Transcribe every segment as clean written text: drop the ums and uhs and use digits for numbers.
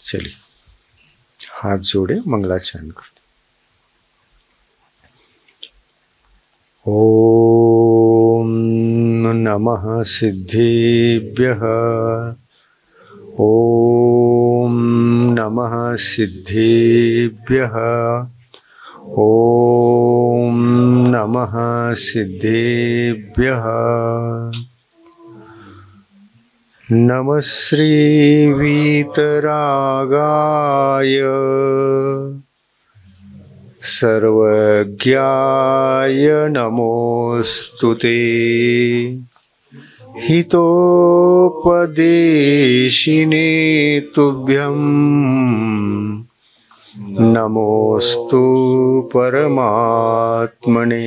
चलिए हाथ जोड़े मंगलाचरण कर। ओम नमः सिद्धेभ्यः। ओम नमः सिद्धेभ्यः। ओम नमः सिद्धेभ्यः। नमः श्री वीतरागाय सर्वज्ञाय नमोस्तुते। हितोपदेशिने तुभ्यं नमोस्तु परमात्मने।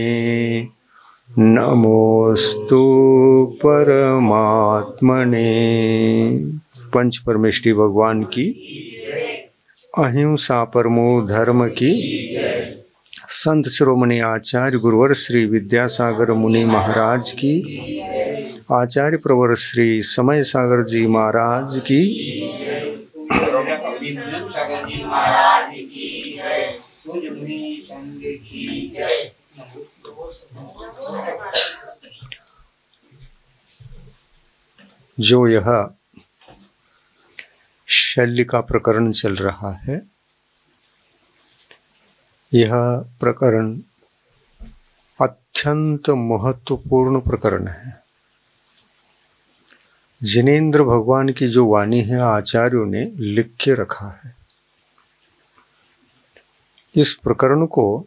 नमोस्तु परमात्मने। पंच परमेष्टि भगवान की, अहिंसा परमो धर्म की, संत शिरोमणि आचार्य गुरुवर श्री विद्यासागर मुनि महाराज की, आचार्य प्रवर श्री समय सागर जी महाराज की, जो यह शल्य का प्रकरण चल रहा है, यह प्रकरण अत्यंत महत्वपूर्ण प्रकरण है। जिनेंद्र भगवान की जो वाणी है, आचार्यों ने लिख के रखा है। इस प्रकरण को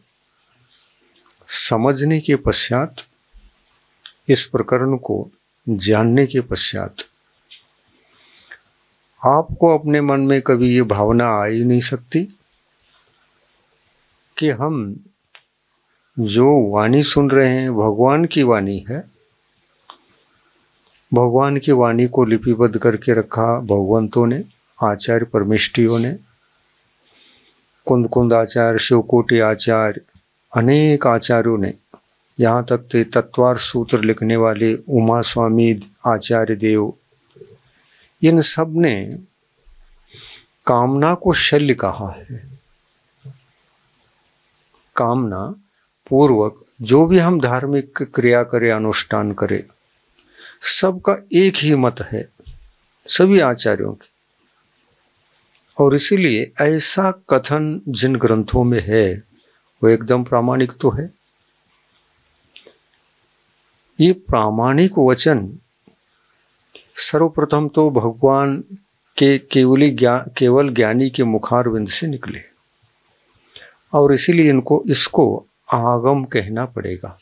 समझने के पश्चात, इस प्रकरण को जानने के पश्चात आपको अपने मन में कभी ये भावना आ ही नहीं सकती कि हम जो वाणी सुन रहे हैं भगवान की वाणी है। भगवान की वाणी को लिपिबद्ध करके रखा भगवंतों ने, आचार्य परमेष्ठियों ने, कुंद कुंद आचार्य, शिवकोटि आचार्य, अनेक आचार्यों ने, यहाँ तक के तत्वार सूत्र लिखने वाले उमा स्वामी आचार्य देव, इन सब ने कामना को शल्य कहा है। कामना पूर्वक जो भी हम धार्मिक क्रिया करें, अनुष्ठान करें, सबका एक ही मत है सभी आचार्यों की। और इसीलिए ऐसा कथन जिन ग्रंथों में है वो एकदम प्रामाणिक तो है। ये प्रामाणिक वचन सर्वप्रथम तो भगवान के केवल ज्ञानी के मुखारविंद से निकले, और इसीलिए इसको आगम कहना पड़ेगा।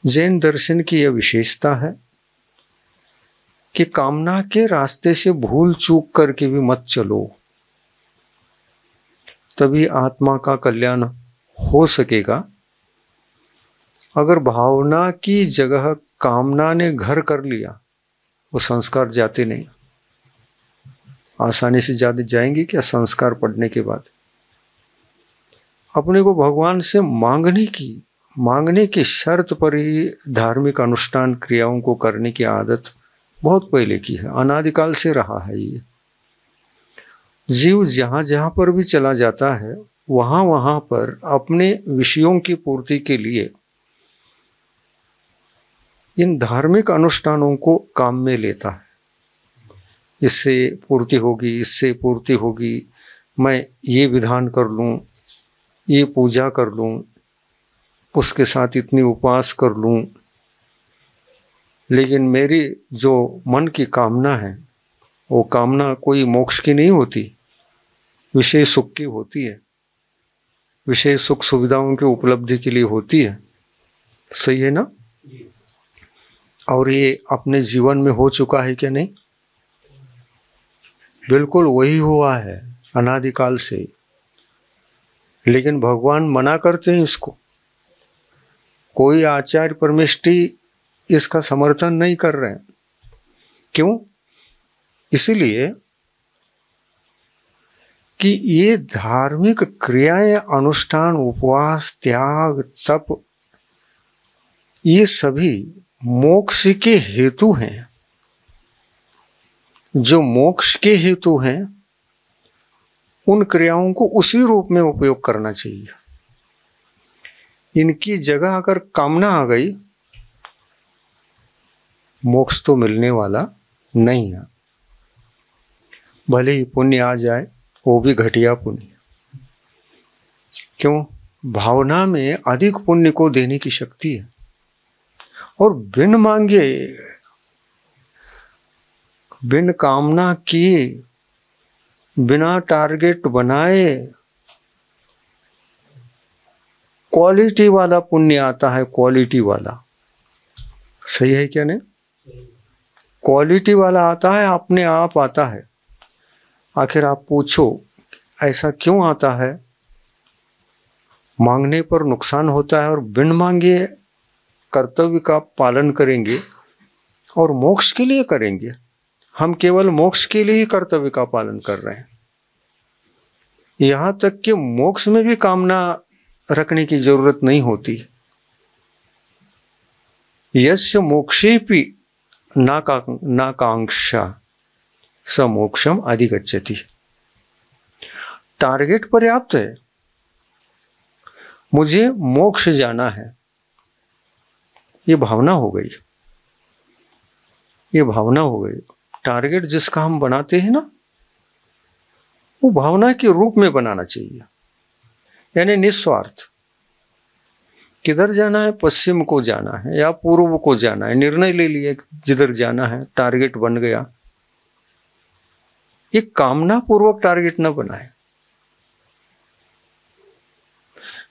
जैन दर्शन की यह विशेषता है कि कामना के रास्ते से भूल चूक करके भी मत चलो, तभी आत्मा का कल्याण हो सकेगा। अगर भावना की जगह कामना ने घर कर लिया, वो संस्कार जाते नहीं। आसानी से ज्यादा जाएंगे क्या संस्कार पढ़ने के बाद? अपने को भगवान से मांगने की शर्त पर ही धार्मिक अनुष्ठान क्रियाओं को करने की आदत बहुत पहले की है, अनादिकाल से रहा है। ये जीव जहां जहां पर भी चला जाता है, वहां वहां पर अपने विषयों की पूर्ति के लिए इन धार्मिक अनुष्ठानों को काम में लेता है। इससे पूर्ति होगी, इससे पूर्ति होगी, मैं ये विधान कर लूं, ये पूजा कर लूं, उसके साथ इतनी उपवास कर लूं। लेकिन मेरी जो मन की कामना है, वो कामना कोई मोक्ष की नहीं होती, विषय सुख की होती है, विषय सुख सुविधाओं की उपलब्धि के लिए होती है। सही है ना? और ये अपने जीवन में हो चुका है क्या? नहीं, बिल्कुल वही हुआ है अनादिकाल से। लेकिन भगवान मना करते हैं इसको। कोई आचार्य परमेष्ठि इसका समर्थन नहीं कर रहे हैं। क्यों? इसलिए कि ये धार्मिक क्रियाएं, अनुष्ठान, उपवास, त्याग, तप, ये सभी मोक्ष के हेतु हैं। जो मोक्ष के हेतु हैं उन क्रियाओं को उसी रूप में उपयोग करना चाहिए। इनकी जगह अगर कामना आ गई, मोक्ष तो मिलने वाला नहीं है। भले ही पुण्य आ जाए, वो भी घटिया पुण्य। क्यों? भावना में अधिक पुण्य को देने की शक्ति है। और बिन मांगे, बिन कामना किए, बिना टारगेट बनाए क्वालिटी वाला पुण्य आता है। क्वालिटी वाला, सही है क्या? नहीं, क्वालिटी वाला आता है, अपने आप आता है। आखिर आप पूछो ऐसा क्यों आता है? मांगने पर नुकसान होता है और बिन मांगे कर्तव्य का पालन करेंगे और मोक्ष के लिए करेंगे। हम केवल मोक्ष के लिए ही कर्तव्य का पालन कर रहे हैं। यहां तक कि मोक्ष में भी कामना रखने की जरूरत नहीं होती। यस्य मोक्षेपि नाकांक्षा स मोक्षम अधिगच्छति। टारगेट पर्याप्त है, मुझे मोक्ष जाना है, ये भावना हो गई। ये भावना हो गई। टारगेट जिसका हम बनाते हैं ना, वो भावना के रूप में बनाना चाहिए, यानी निस्वार्थ। किधर जाना है? पश्चिम को जाना है या पूर्व को जाना है, निर्णय ले लिया जिधर जाना है, टारगेट बन गया। ये कामना पूर्वक टारगेट न बनाए।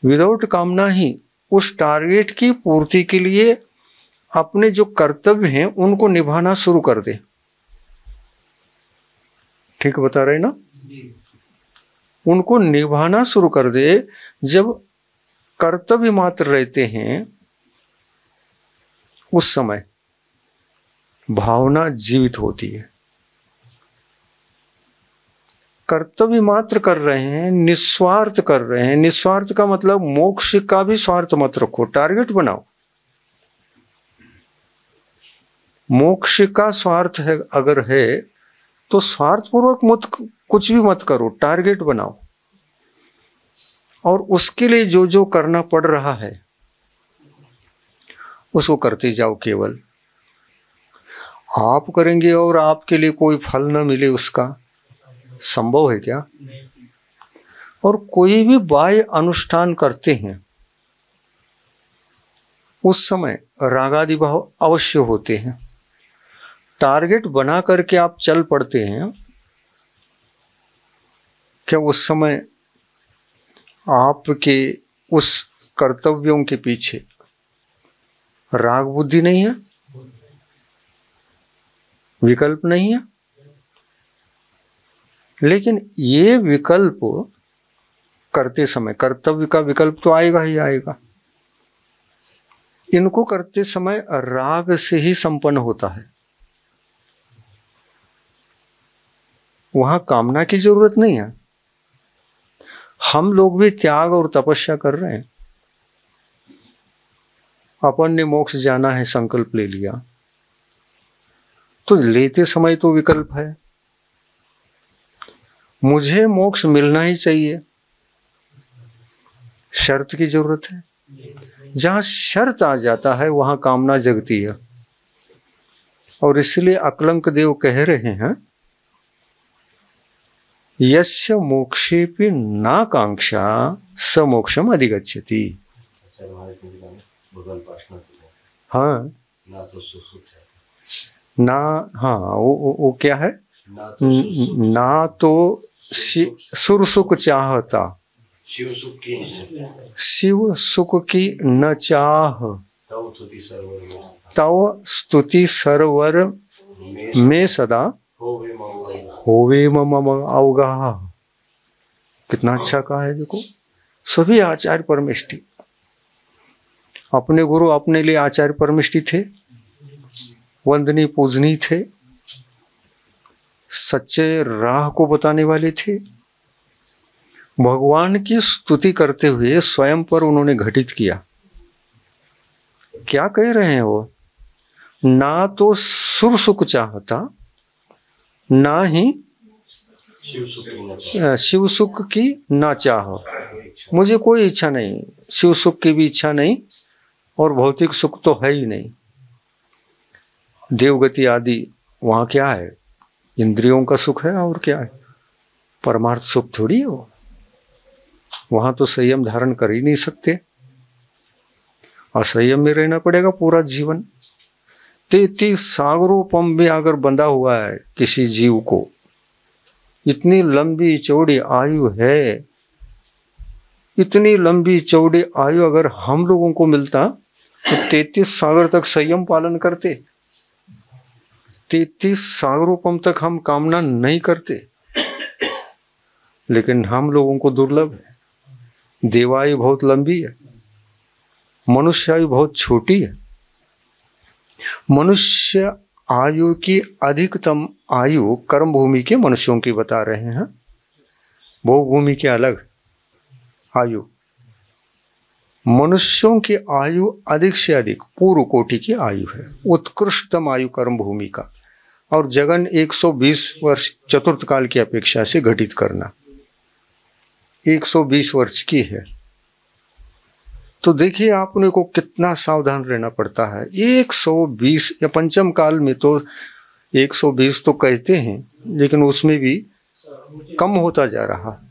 विदाउट कामना ही उस टारगेट की पूर्ति के लिए अपने जो कर्तव्य हैं उनको निभाना शुरू कर दे। ठीक बता रहे ना? उनको निभाना शुरू कर दे। जब कर्तव्य मात्र रहते हैं, उस समय भावना जीवित होती है। कर्तव्य मात्र कर रहे हैं, निस्वार्थ कर रहे हैं। निस्वार्थ का मतलब मोक्ष का भी स्वार्थ मत रखो, टारगेट बनाओ। मोक्ष का स्वार्थ है अगर है तो स्वार्थपूर्वक मत, कुछ भी मत करो, टारगेट बनाओ। और उसके लिए जो जो करना पड़ रहा है उसको करते जाओ। केवल आप करेंगे और आपके लिए कोई फल न मिले, उसका संभव है क्या? और कोई भी बाह्य अनुष्ठान करते हैं उस समय रागादि भाव अवश्य होते हैं। टारगेट बना करके आप चल पड़ते हैं, क्या उस समय आपके उस कर्तव्यों के पीछे राग बुद्धि नहीं है? विकल्प नहीं है? लेकिन ये विकल्प करते समय, कर्तव्य का विकल्प तो आएगा ही आएगा। इनको करते समय राग से ही संपन्न होता है। वहां कामना की जरूरत नहीं है। हम लोग भी त्याग और तपस्या कर रहे हैं। अपन ने मोक्ष जाना है, संकल्प ले लिया, तो लेते समय तो विकल्प है, मुझे मोक्ष मिलना ही चाहिए। शर्त की जरूरत है। जहां शर्त आ जाता है वहां कामना जगती है। और इसलिए अकलंक देव कह रहे हैं, यस्य मोक्षेपि नाकांक्षा स मोक्षम अधिगच्छति। हाँ ना, हाँ वो क्या है? ना तो सुर सुख चाहता, शिव सुख की न चाह, तव स्तुति सरवर में सदा होवे मम अवगाह। कितना अच्छा कहा है। देखो, सभी आचार्य परमेष्ठी, अपने गुरु अपने लिए आचार्य परमेष्ठी थे, वंदनीय पूजनीय थे, सच्चे राह को बताने वाले थे। भगवान की स्तुति करते हुए स्वयं पर उन्होंने घटित किया। क्या कह रहे हैं वो? ना तो सुर सुख चाहता, ना ही शिव सुख की ना चाहो, मुझे कोई इच्छा नहीं, शिव सुख की भी इच्छा नहीं और भौतिक सुख तो है ही नहीं। देवगति आदि वहाँ क्या है, इंद्रियों का सुख है और क्या है, परमार्थ सुख थोड़ी है वो। वहाँ तो संयम धारण कर ही नहीं सकते, असंयम में रहना पड़ेगा पूरा जीवन। 33 सागरों पंप में अगर बंधा हुआ है किसी जीव को, इतनी लंबी चौड़ी आयु है, इतनी लंबी चौड़ी आयु अगर हम लोगों को मिलता तो 33 सागर तक संयम पालन करते, 33 सागरों पंप तक हम कामना नहीं करते। लेकिन हम लोगों को दुर्लभ है। देवायु बहुत लंबी है, मनुष्य आयु बहुत छोटी है। मनुष्य आयु की अधिकतम आयु कर्म भूमि के मनुष्यों की बता रहे हैं, भोग भूमि के अलग आयु। मनुष्यों की आयु अधिक से अधिक पूर्व कोटि की आयु है, उत्कृष्टतम आयु कर्म भूमि का। और जगन 120 वर्ष चतुर्थ काल की अपेक्षा से घटित करना 120 वर्ष की है। तो देखिए आपने को कितना सावधान रहना पड़ता है। 120 या पंचम काल में तो 120 तो कहते हैं, लेकिन उसमें भी कम होता जा रहा।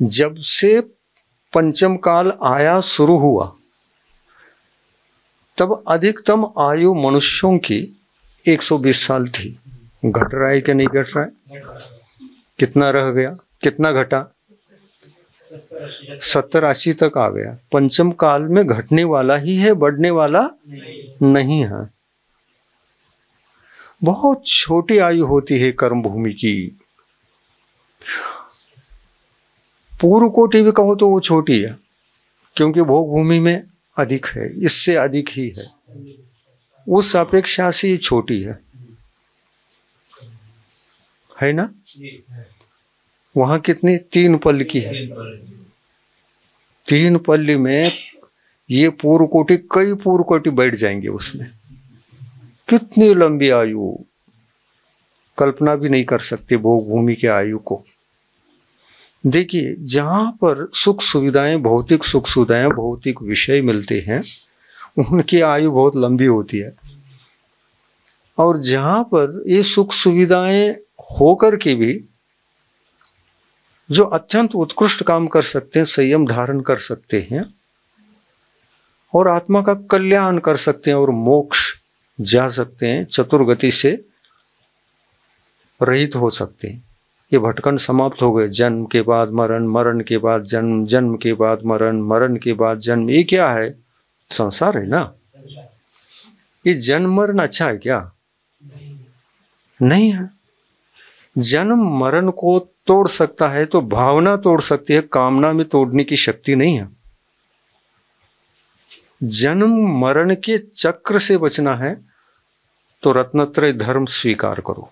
जब से पंचम काल आया शुरू हुआ, तब अधिकतम आयु मनुष्यों की 120 साल थी। घट रहा है कि नहीं घट रहा है? कितना रह गया, कितना घटा? 70-80 तक आ गया। पंचम काल में घटने वाला ही है, बढ़ने वाला नहीं है। बहुत छोटी आयु होती है कर्म भूमि की। पूर्व कोटि भी कहो तो वो छोटी है, क्योंकि भोग भूमि में अधिक है, इससे अधिक ही है, उस अपेक्षा से ये छोटी है ना? वहां कितनी 3 पल की है। 3 पल्ली में ये पूर्व कोटि, कई पूर्व कोटि बैठ जाएंगे उसमें। कितनी लंबी आयु, कल्पना भी नहीं कर सकते भोग भूमि के आयु को। देखिए, जहां पर सुख सुविधाएं, भौतिक सुख सुविधाएं, भौतिक विषय मिलते हैं, उनकी आयु बहुत लंबी होती है। और जहां पर ये सुख सुविधाएं होकर के भी जो अत्यंत उत्कृष्ट काम कर सकते हैं, संयम धारण कर सकते हैं और आत्मा का कल्याण कर सकते हैं और मोक्ष जा सकते हैं, चतुर्गति से रहित हो सकते हैं। ये भटकन समाप्त हो गए। जन्म के बाद मरण, मरण के बाद जन्म, जन्म के बाद मरण, मरण के बाद जन्म। ये क्या है? संसार है ना। ये जन्म मरण अच्छा है क्या? नहीं है। जन्म मरण को तोड़ सकता है तो भावना तोड़ सकती है, कामना में तोड़ने की शक्ति नहीं है। जन्म मरण के चक्र से बचना है तो रत्नत्रय धर्म स्वीकार करो।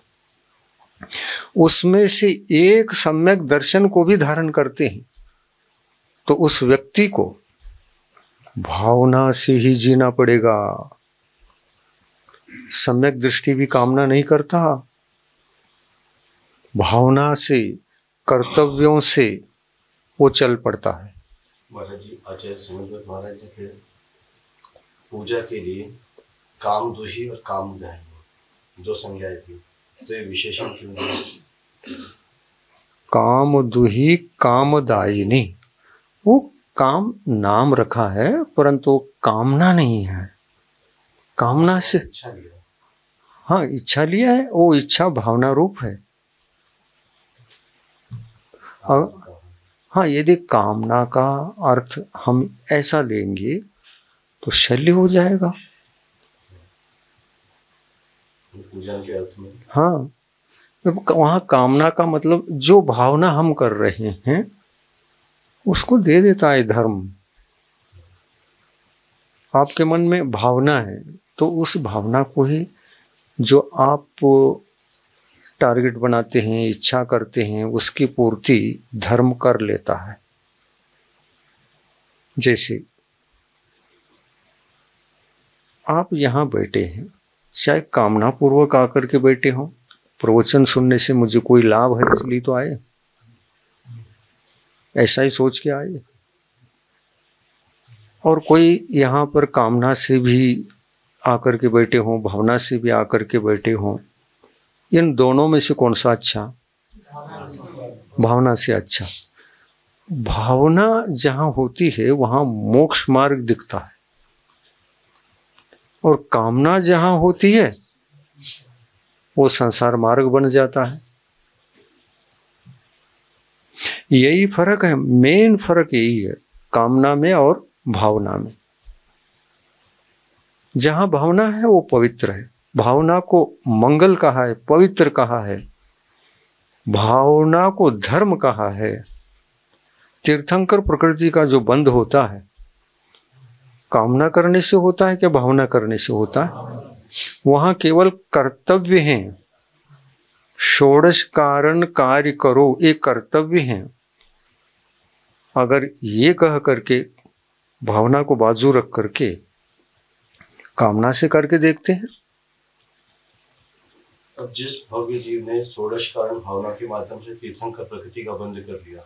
उसमें से एक सम्यक दर्शन को भी धारण करते हैं तो उस व्यक्ति को भावना से ही जीना पड़ेगा। सम्यक दृष्टि भी कामना नहीं करता, भावना से, कर्तव्यों से वो चल पड़ता है। महाराज जी, आचार्य समझ महाराज जी थे, पूजा के लिए कामदोषी और कामदायिनी 2 संज्ञाएं थी, तो ये विशेषण क्यों दिया? कामदुही कामदायिनी, वो काम नाम रखा है, परंतु कामना नहीं है। कामना से इच्छा लिया। हाँ, इच्छा लिया है, वो इच्छा भावना रूप है। हाँ, यदि कामना का अर्थ हम ऐसा लेंगे तो शल्य हो जाएगा। पूजन के अर्थ में हाँ, वहां कामना का मतलब जो भावना हम कर रहे हैं उसको दे देता है धर्म। आपके मन में भावना है तो उस भावना को ही जो आप टारगेट बनाते हैं, इच्छा करते हैं, उसकी पूर्ति धर्म कर लेता है। जैसे आप यहां बैठे हैं, चाहे कामना पूर्वक आकर के बैठे हो, प्रवचन सुनने से मुझे कोई लाभ है इसलिए तो आए, ऐसा ही सोच के आए। और कोई यहाँ पर कामना से भी आकर के बैठे हों, भावना से भी आकर के बैठे हों, इन दोनों में से कौन सा अच्छा? भावना से अच्छा। भावना जहाँ होती है वहाँ मोक्ष मार्ग दिखता है, और कामना जहाँ होती है वो संसार मार्ग बन जाता है। यही फर्क है, मेन फर्क यही है कामना में और भावना में। जहां भावना है वो पवित्र है, भावना को मंगल कहा है, पवित्र कहा है, भावना को धर्म कहा है। तीर्थंकर प्रकृति का जो बंध होता है कामना करने से होता है क्या भावना करने से होता है? वहां केवल कर्तव्य हैं, षोडश कारण कार्य करो, एक कर्तव्य हैं। अगर ये कह करके भावना को बाजू रख करके कामना से करके देखते हैं। अब जिस भव्य जीव ने षोडश कारण भावना के माध्यम से तीर्थंकर प्रकृति का बंध कर लिया,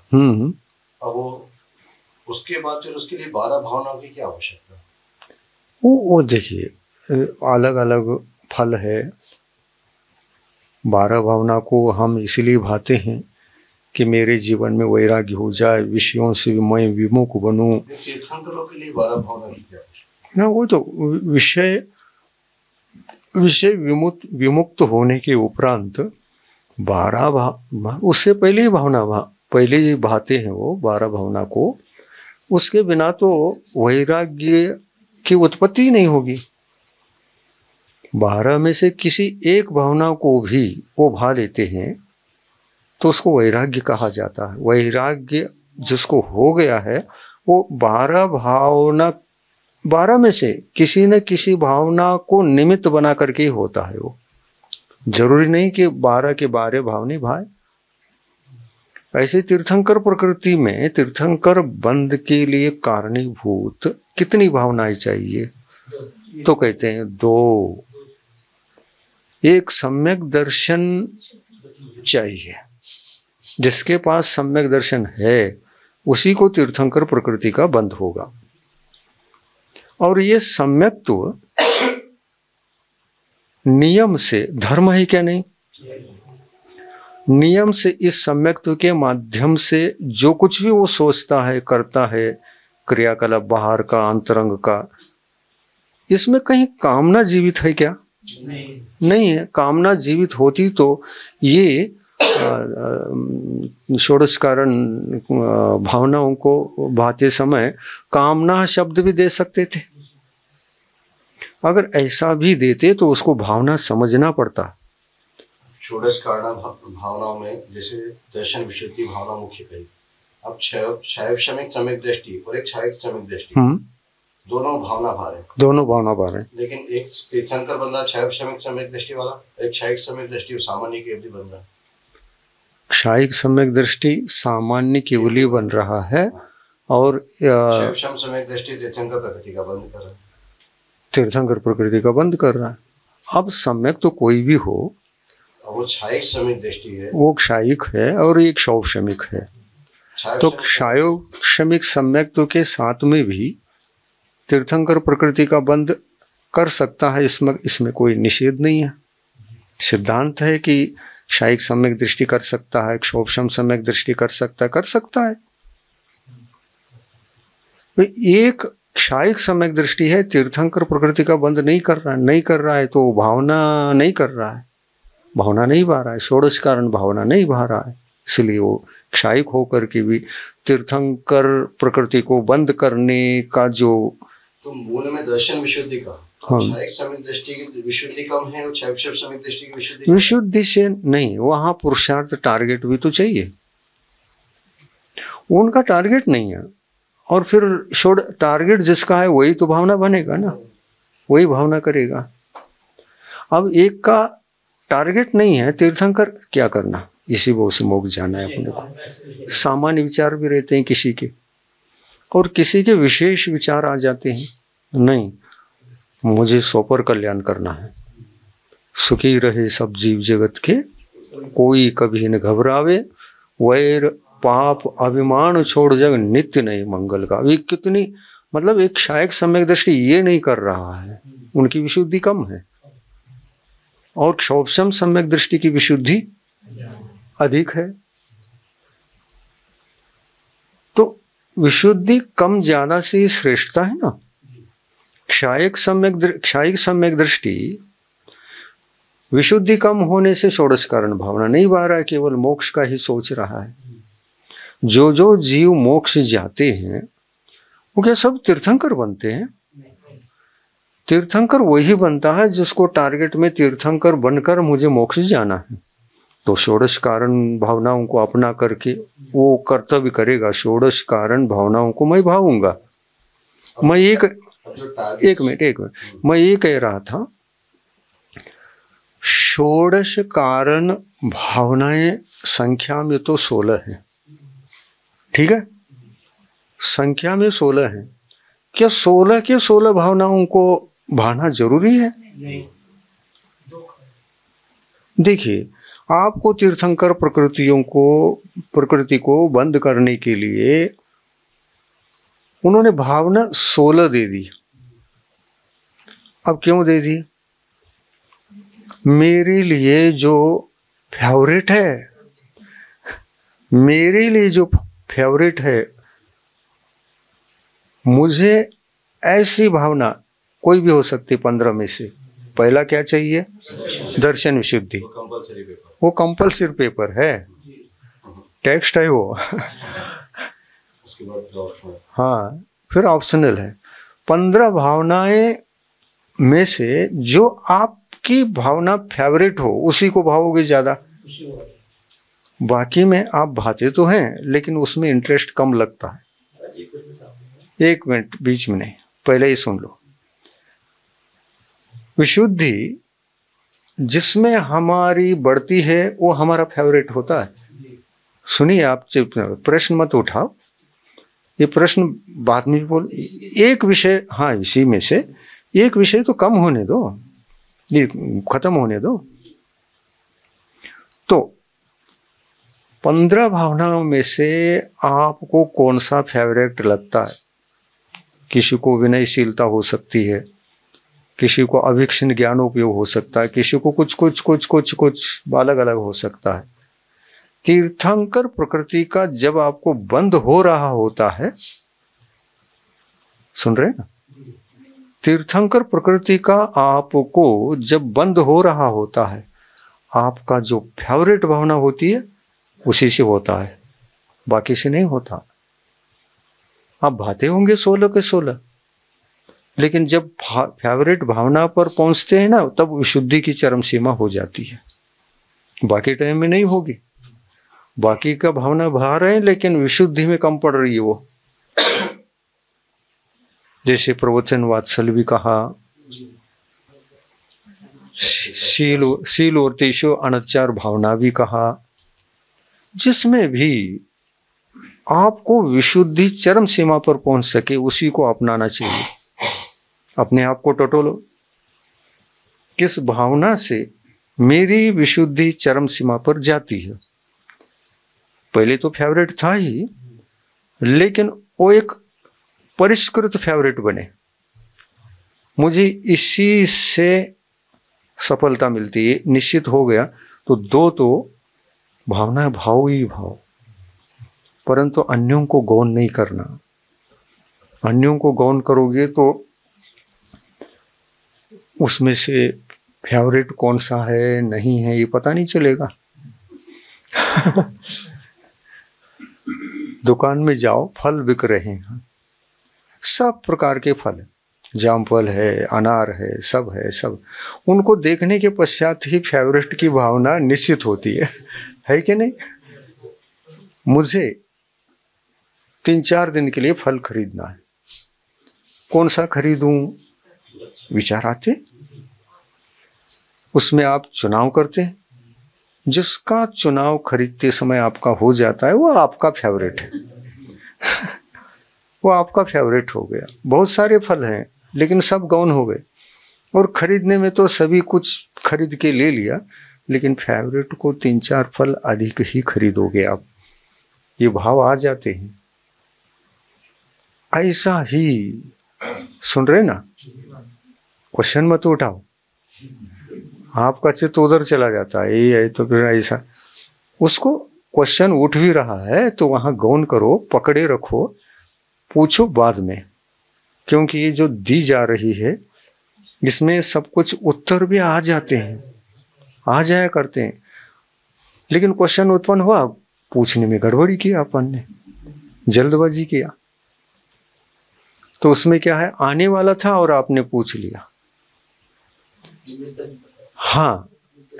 अब वो उसके बाद फिर उसके लिए 12 भावनाओं की क्या आवश्यकता? वो देखिए अलग अलग फल है। 12 भावना को हम इसलिए भाते हैं कि मेरे जीवन में वैराग्य हो जाए, विषयों से मैं विमुख बनूं। तीर्थंकरों के लिए 12 भावना की क्या आवश्यकता? ना वो तो विषय विमुक्त होने के उपरांत 12 उससे पहले ही पहले ही भाते हैं वो 12 भावना को। उसके बिना तो वैराग्य की उत्पत्ति नहीं होगी। 12 में से किसी एक भावना को भी वो भा लेते हैं तो उसको वैराग्य कहा जाता है। वैराग्य जिसको हो गया है वो 12 में से किसी न किसी भावना को निमित्त बना करके ही होता है। वो जरूरी नहीं कि 12 के 12 भावने भाए। ऐसे तीर्थंकर प्रकृति में तीर्थंकर बंध के लिए कारणीभूत कितनी भावनाएं चाहिए? तो कहते हैं 2। एक सम्यक दर्शन चाहिए, जिसके पास सम्यक दर्शन है उसी को तीर्थंकर प्रकृति का बंध होगा। और ये सम्यक्त्व नियम से, धर्म है क्या नहीं, नियम से इस सम्यक्त्व के माध्यम से जो कुछ भी वो सोचता है, करता है, क्रियाकलाप बाहर का अंतरंग का, इसमें कहीं कामना जीवित है क्या? नहीं है। कामना जीवित होती तो ये षोडश कारण भावनाओं को भाते समय कामना शब्द भी दे सकते थे। अगर ऐसा भी देते तो उसको भावना समझना पड़ता। षोडश कारण भावनाओं में जैसे दर्शन विशुद्धि भावना मुख्य कही। अब क्षय क्षमिक सम्यक दृष्टि और एक क्षय सम्यक दृष्टि, दोनों भावना भा रहे हैं। लेकिन एक तीर्थंकर बन रहा क्षय क्षमिक सम्यक दृष्टि वाला, एक क्षय सम्यक दृष्टि सामान्य केवली बन रहा है। क्षयिक सम्यक दृष्टि सामान्य केवली बन रहा है और सम्यक दृष्टि तीर्थंकर प्रकृति का बंद कर रहा है। तीर्थंकर प्रकृति का बंद कर रहा है। अब सम्यक तो कोई भी हो, वो क्षयिक सम्यक दृष्टि है, वो क्षयिक है और एक क्षौक्षमिक है। तो क्षयोक्षमिक सम्यक्त्व के साथ में भी तीर्थंकर प्रकृति का बंद कर सकता है। इसमें कोई निषेध नहीं है। सिद्धांत है कि क्षयिक सम्यक दृष्टि कर सकता है, क्षोभशम सम्यक दृष्टि कर सकता है। एक क्षयिक सम्यक दृष्टि है, तीर्थंकर प्रकृति का बंद नहीं कर रहा है तो भावना नहीं कर रहा है, भावना नहीं बहा रहा है, षोडश कारण भावना नहीं बहा रहा है। इसलिए वो क्षयिक होकर के भी तीर्थंकर प्रकृति को बंद करने का जो तो मूल में दर्शन विशुद्धि का, क्षयिक सम्यक दृष्टि की विशुद्धि कम है और क्षय सम्यक दृष्टि की विशुद्धि से नहीं। वहां पुरुषार्थ टारगेट भी तो चाहिए, उनका टारगेट नहीं है। और फिर टारगेट जिसका है वही तो भावना बनेगा ना, वही भावना करेगा। अब एक का टारगेट नहीं है, तीर्थंकर क्या करना, इसी वो से मोक्ष जाना है अपने को। सामान्य विचार भी रहते हैं किसी के, और किसी के विशेष विचार आ जाते हैं, नहीं मुझे स्वपर कल्याण करना है, सुखी रहे सब जीव जगत के कोई कभी न घबरावे, वैर पाप अभिमान छोड़ जग नित्य नहीं मंगल का। ये कितनी, मतलब एक शायक सम्यक दृष्टि ये नहीं कर रहा है, उनकी विशुद्धि कम है, और क्षोभशम सम्यक दृष्टि की विशुद्धि अधिक है। तो विशुद्धि कम ज्यादा से श्रेष्ठता है ना। क्षायक सम्यक दृष्टि विशुद्धि कम होने से षोडश कारण भावना नहीं बा रहा है, केवल मोक्ष का ही सोच रहा है। जो जो जीव मोक्ष जाते हैं वो क्या सब तीर्थंकर बनते हैं? तीर्थंकर वही बनता है जिसको टारगेट में तीर्थंकर बनकर मुझे मोक्ष जाना है। तो षोडश कारण भावनाओं को अपना करके वो कर्तव्य करेगा। षोडश कारण भावनाओं को मैं भावूंगा। मैं एक मिनट मैं ये कह रहा था, षोडश कारण भावनाएं संख्या में तो 16 है, ठीक है, संख्या में 16 है। क्या 16 के 16 भावनाओं को भाना जरूरी है? देखिए, आपको तीर्थंकर प्रकृति को बंद करने के लिए उन्होंने भावना 16 दे दी। अब क्यों दे दी? मेरे लिए जो फेवरेट है, मेरे लिए जो फेवरेट है, मुझे ऐसी भावना कोई भी हो सकती 15 में से। पहला क्या चाहिए? दर्शन विशुद्धि। वो कंपल्सरी पेपर है, टेक्स्ट है वो। हाँ, फिर ऑप्शनल है। 15 भावनाएं में से जो आपकी भावना फेवरेट हो उसी को भावोगे ज्यादा। बाकी में आप भाते तो हैं लेकिन उसमें इंटरेस्ट कम लगता है। एक मिनट बीच में नहीं, पहले ही सुन लो। विशुद्धि जिसमें हमारी बढ़ती है वो हमारा फेवरेट होता है। सुनिए, आप प्रश्न मत उठाओ, ये प्रश्न बाद में भी बोल। एक विषय, हाँ इसी में से एक विषय तो कम होने दो, ये खत्म होने दो। तो 15 भावनाओं में से आपको कौन सा फेवरेट लगता है? किसी को विनयशीलता हो सकती है, किसी को अभिक्षण ज्ञानोपयोग हो सकता है, किसी को कुछ अलग अलग हो सकता है। तीर्थंकर प्रकृति का जब आपको बंद हो रहा होता है, सुन रहे हैं ना, तीर्थंकर प्रकृति का आपको जब बंद हो रहा होता है, आपका जो फेवरेट भावना होती है उसी से होता है, बाकी से नहीं होता। आप भाते होंगे 16 के 16, लेकिन जब फेवरेट भावना पर पहुंचते हैं ना, तब विशुद्धि की चरम सीमा हो जाती है। बाकी टाइम में नहीं होगी। बाकी का भावना भा रहे हैं लेकिन विशुद्धि में कम पड़ रही है वो। जैसे प्रवचन वात्सल्य भी कहा, शील और तेषु अनचार भावना भी कहा, जिसमें भी आपको विशुद्धि चरम सीमा पर पहुंच सके उसी को अपनाना चाहिए। अपने आप को टटोलो, किस भावना से मेरी विशुद्धि चरम सीमा पर जाती है। पहले तो फेवरेट था ही, लेकिन वो एक परिष्कृत फेवरेट बने। मुझे इसी से सफलता मिलती है, निश्चित हो गया तो दो तो भावना भाव ही भाव, परंतु अन्यों को गौण नहीं करना। अन्यों को गौण करोगे तो उसमें से फेवरेट कौन सा है नहीं है ये पता नहीं चलेगा। दुकान में जाओ, फल बिक रहे हैं, सब प्रकार के फल, जामफल है, अनार है, सब। उनको देखने के पश्चात ही फेवरेट की भावना निश्चित होती है कि नहीं? मुझे 3-4 दिन के लिए फल खरीदना है, कौन सा खरीदूं विचार आते। उसमें आप चुनाव करते हैं, जिसका चुनाव खरीदते समय आपका हो जाता है वो आपका फेवरेट है। वो आपका फेवरेट हो गया। बहुत सारे फल हैं लेकिन सब गौण हो गए, और खरीदने में तो सभी कुछ खरीद के ले लिया, लेकिन फेवरेट को 3-4 फल अधिक ही खरीदोगे आप, ये भाव आ जाते हैं। ऐसा ही सुन रहे ना, क्वेश्चन मत उठाओ, आपका चित्त उधर चला जाता है, ये है तो फिर ऐसा। उसको क्वेश्चन उठ भी रहा है तो वहां गौन करो, पकड़े रखो, पूछो बाद में, क्योंकि ये जो दी जा रही है इसमें सब कुछ उत्तर भी आ जाते हैं, आ जाया करते हैं। लेकिन क्वेश्चन उत्पन्न हुआ, पूछने में गड़बड़ी किया अपन ने, जल्दबाजी किया, तो उसमें क्या है, आने वाला था और आपने पूछ लिया। हाँ,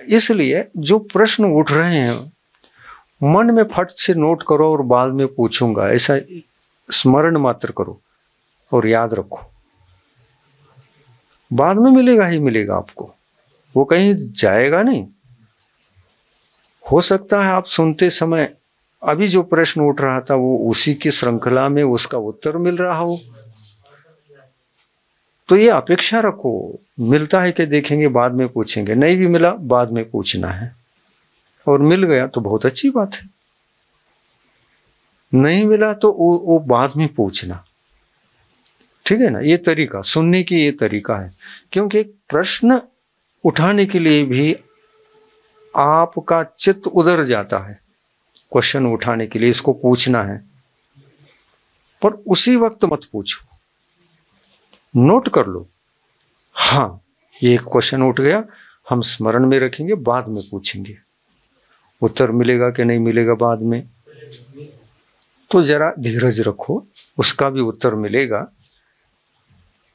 इसलिए जो प्रश्न उठ रहे हैं मन में फट से नोट करो और बाद में पूछूंगा, ऐसा स्मरण मात्र करो और याद रखो। बाद में मिलेगा ही मिलेगा आपको, वो कहीं जाएगा नहीं। हो सकता है आप सुनते समय अभी जो प्रश्न उठ रहा था वो उसी की श्रृंखला में उसका उत्तर मिल रहा हो, तो ये अपेक्षा रखो, मिलता है कि देखेंगे बाद में पूछेंगे, नहीं भी मिला बाद में पूछना है, और मिल गया तो बहुत अच्छी बात है, नहीं मिला तो वो बाद में पूछना। ठीक है ना, ये तरीका सुनने की ये तरीका है। क्योंकि प्रश्न उठाने के लिए भी आपका चित्त उधर जाता है, क्वेश्चन उठाने के लिए इसको पूछना है, पर उसी वक्त मत पूछो, नोट कर लो। हाँ, ये एक क्वेश्चन उठ गया, हम स्मरण में रखेंगे, बाद में पूछेंगे, उत्तर मिलेगा कि नहीं मिलेगा बाद में, तो जरा धीरज रखो, उसका भी उत्तर मिलेगा।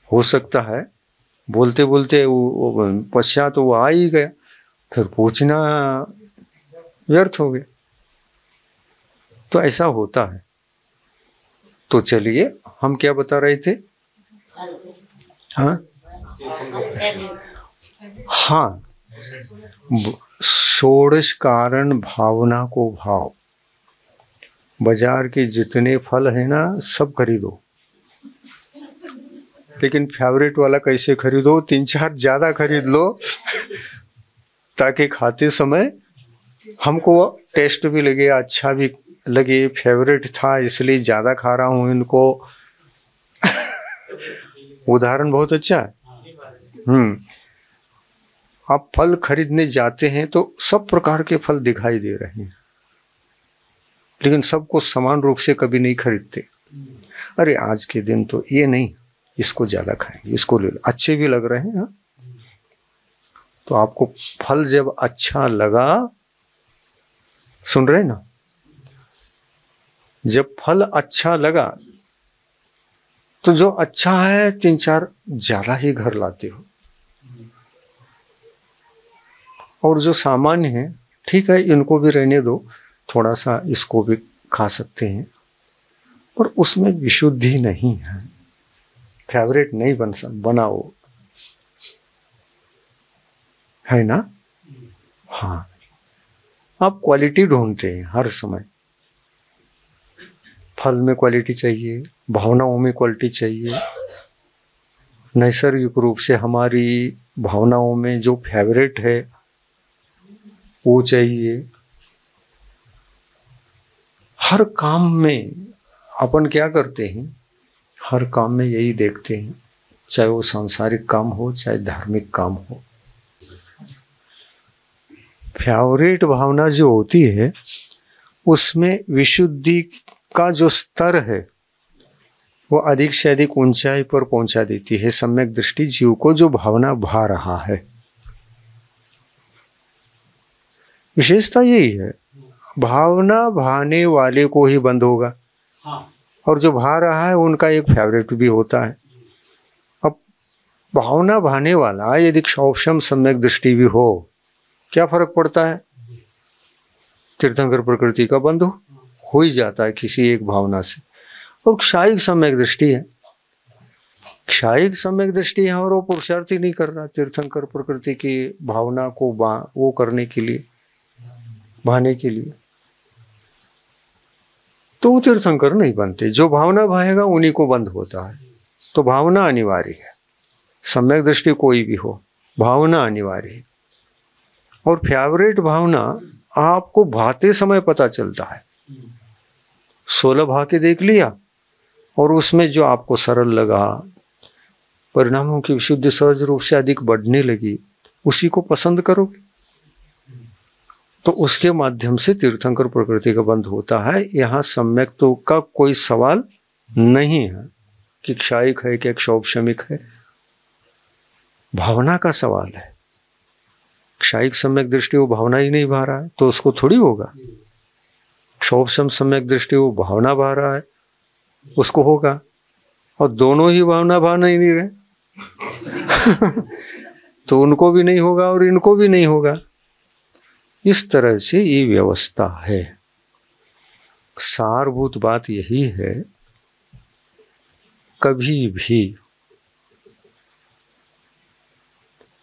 हो सकता है बोलते बोलते वो पश्चात वो आ ही गया, फिर पूछना व्यर्थ हो गया, तो ऐसा होता है। तो चलिए, हम क्या बता रहे थे? हाँ हाँ, षोडश कारण भावना को भाव। बाजार के जितने फल है ना सब खरीदो, लेकिन फेवरेट वाला कैसे खरीदो? 3-4 ज्यादा खरीद लो ताकि खाते समय हमको टेस्ट भी लगे, अच्छा भी लगे, फेवरेट था इसलिए ज्यादा खा रहा हूं इनको। उदाहरण बहुत अच्छा है। आप फल खरीदने जाते हैं तो सब प्रकार के फल दिखाई दे रहे हैं, लेकिन सबको समान रूप से कभी नहीं खरीदते। अरे आज के दिन तो ये नहीं, इसको ज्यादा खाएंगे, इसको ले लो, अच्छे भी लग रहे हैं। हाँ? तो आपको फल जब अच्छा लगा, सुन रहे ना, जब फल अच्छा लगा तो जो अच्छा है 3-4 ज्यादा ही घर लाते हो, और जो सामान्य है ठीक है इनको भी रहने दो, थोड़ा सा इसको भी खा सकते हैं, पर उसमें विशुद्धि नहीं है, फेवरेट नहीं बनाओ, है ना। हाँ, आप क्वालिटी ढूंढते हैं हर समय, फल में क्वालिटी चाहिए, भावनाओं में क्वालिटी चाहिए, नैसर्गिक रूप से हमारी भावनाओं में जो फेवरेट है वो चाहिए। हर काम में अपन क्या करते हैं, हर काम में यही देखते हैं, चाहे वो सांसारिक काम हो चाहे धार्मिक काम हो। फेवरेट भावना जो होती है उसमें विशुद्धि का जो स्तर है वो अधिक से अधिक ऊंचाई पर पहुंचा देती है सम्यक दृष्टि जीव को, जो भावना भा रहा है। विशेषता यही है, भावना भाने वाले को ही बंद होगा, और जो भा रहा है उनका एक फेवरेट भी होता है। अब भावना भाने वाला यदि क्षौक्षम सम्यक दृष्टि भी हो, क्या फर्क पड़ता है? तीर्थंकर प्रकृति का बंध हो ही जाता है किसी एक भावना से। और क्षायिक सम्यक दृष्टि है, क्षायिक सम्यक दृष्टि है, और वो पुरुषार्थ ही नहीं कर रहा तीर्थंकर प्रकृति की भावना को वो करने के लिए, भाने के लिए, तो वो तीर्थंकर नहीं बनते। जो भावना भाएगा उन्हीं को बंद होता है। तो भावना अनिवार्य है, सम्यक दृष्टि कोई भी हो, भावना अनिवार्य है। और फेवरेट भावना आपको भाते समय पता चलता है। 16 भा के देख लिया और उसमें जो आपको सरल लगा, परिणामों की विशुद्धि सहज रूप से अधिक बढ़ने लगी, उसी को पसंद करोगे। तो उसके माध्यम से तीर्थंकर प्रकृति का बंध होता है। यहाँ सम्यक्त्व का कोई सवाल नहीं है कि क्षायिक है कि क्षौपशमिक है, भावना का सवाल है। क्षायिक सम्यक दृष्टि वो भावना ही नहीं भा रहा है तो उसको थोड़ी होगा। क्षौपशम सम्यक दृष्टि वो भावना भा रहा है, उसको होगा। और दोनों ही भावना भाना ही नहीं रहे तो उनको भी नहीं होगा और इनको भी नहीं होगा। इस तरह से ये व्यवस्था है। सारभूत बात यही है, कभी भी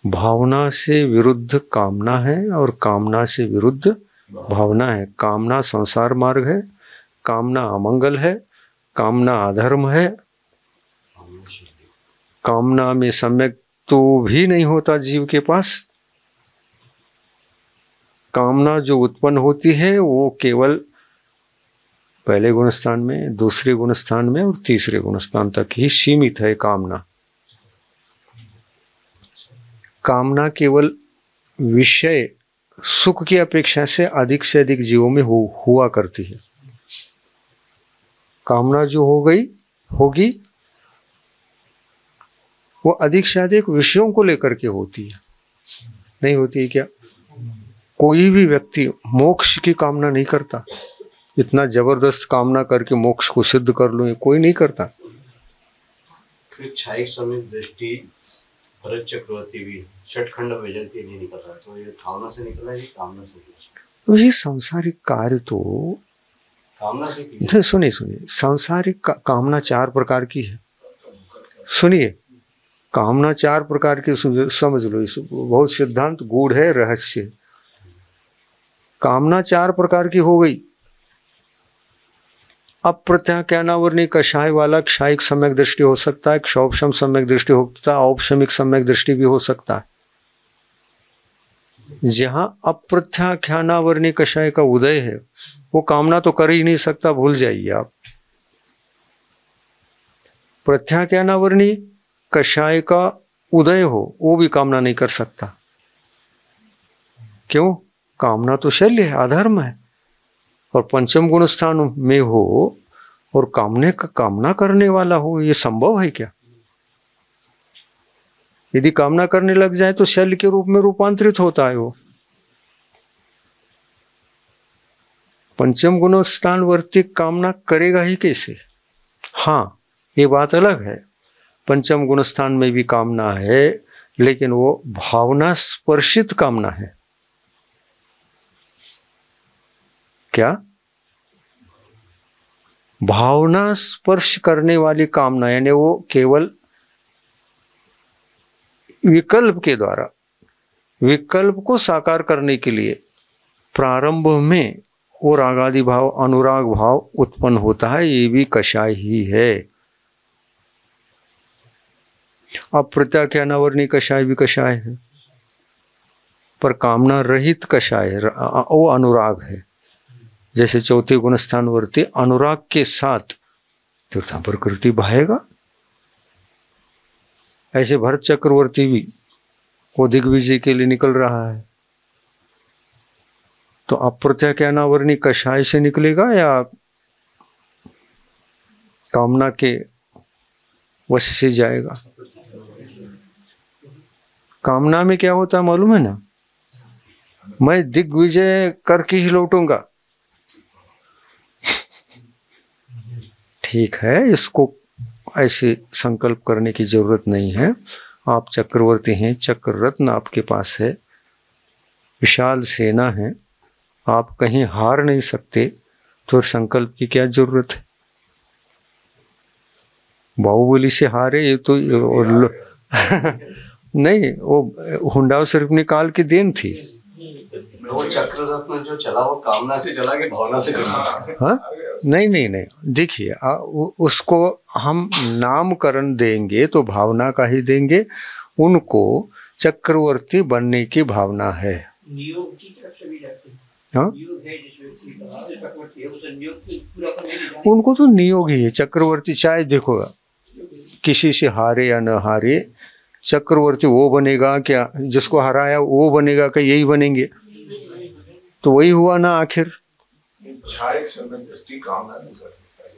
भावना से विरुद्ध कामना है और कामना से विरुद्ध भावना है। कामना संसार मार्ग है, कामना अमंगल है, कामना अधर्म है। कामना में सम्यक तो भी नहीं होता जीव के पास। कामना जो उत्पन्न होती है वो केवल पहले गुणस्थान में, दूसरे गुणस्थान में और तीसरे गुणस्थान तक ही सीमित है। कामना केवल विषय सुख की अपेक्षा से अधिक जीवों में हुआ करती है। कामना जो होगी वो अधिक से अधिक विषयों को लेकर के होती है। नहीं होती है क्या? कोई भी व्यक्ति मोक्ष की कामना नहीं करता। इतना जबरदस्त कामना करके मोक्ष को सिद्ध कर लूं, कोई नहीं करता। फिर क्षायिक सम्यक दृष्टि भरत चक्रवर्ती भी षटखंड विजय के लिए निकल रहा है, तो ये भावना से निकला है, कामना से? तो ये सांसारिक कार्य तो कामना से। सुनिए, सांसारिक कामना 4 प्रकार की है। सुनिए, कामना 4 प्रकार की, समझ लो। इस बहुत सिद्धांत गूढ़ है, रहस्य। कामना 4 प्रकार की हो गई। अप्रत्याख्यानावर्णी कषाय वाला क्षायिक सम्यक दृष्टि हो सकता है, क्षौपशम सम्यक दृष्टि हो सकता है, औपशमिक सम्यक दृष्टि भी हो सकता है। जहां अप्रत्याख्यानावर्णी कषाय का उदय है वो कामना तो कर ही नहीं सकता, भूल जाइए आप। प्रत्याख्यानावर्णी कषाय का उदय हो वो भी कामना नहीं कर सकता। क्यों? कामना तो शल्य है, अधर्म है। और पंचम गुण स्थान में हो और कामना करने वाला हो, ये संभव है क्या? यदि कामना करने लग जाए तो शल्य के रूप में रूपांतरित होता है वो। पंचम गुण स्थान वर्ती कामना करेगा ही कैसे? हाँ, ये बात अलग है, पंचम गुण स्थान में भी कामना है, लेकिन वो भावना स्पर्शित कामना है। क्या? भावना स्पर्श करने वाली कामना, यानी वो केवल विकल्प के द्वारा, विकल्प को साकार करने के लिए प्रारंभ में वो रागादि भाव, अनुराग भाव उत्पन्न होता है। ये भी कषाय ही है। अप्रत्याख्यानावर्णी कषाय भी कषाय है, पर कामना रहित कषाय है, वो अनुराग है। जैसे चौथे गुणस्थान वर्ती अनुराग के साथ तीर्थंकर प्रकृति बहेगा, ऐसे भरत चक्रवर्ती भी वो दिग्विजय के लिए निकल रहा है। तो अप्रत्याख्यानावर्णी कषाय से निकलेगा या कामना के वश से जाएगा? कामना में क्या होता है मालूम है ना? मैं दिग्विजय करके ही लौटूंगा। ठीक है, इसको ऐसे संकल्प करने की जरूरत नहीं है। आप चक्रवर्ती हैं, चक्र रत्न आपके पास है, विशाल सेना है, आप कहीं हार नहीं सकते, तो संकल्प की क्या जरूरत है? बाहुबली से हारे ये तो नहीं, वो हुंडाव शरीफ निकाल की देन थी। वो चक्र रत्न जो चला वो कामना से चला कि भावना से चला? हाँ, नहीं, देखिए, उसको हम नामकरण देंगे तो भावना का ही देंगे। उनको चक्रवर्ती बनने की भावना है, नियोग की तरफ से भी जाते हैं। हाँ, नियोग है जिस व्यक्ति का चक्रवर्ती है, उसे नियोग को पूरा करने के लिए उनको तो नियोग ही है। चक्रवर्ती चाहे देखो किसी से हारे या न हारे, चक्रवर्ती वो बनेगा क्या जिसको हराया, वो बनेगा क्या यही बनेंगे? तो वही हुआ ना आखिर। क्षायक सम्यक दृष्टि कामना नहीं कर सकता है।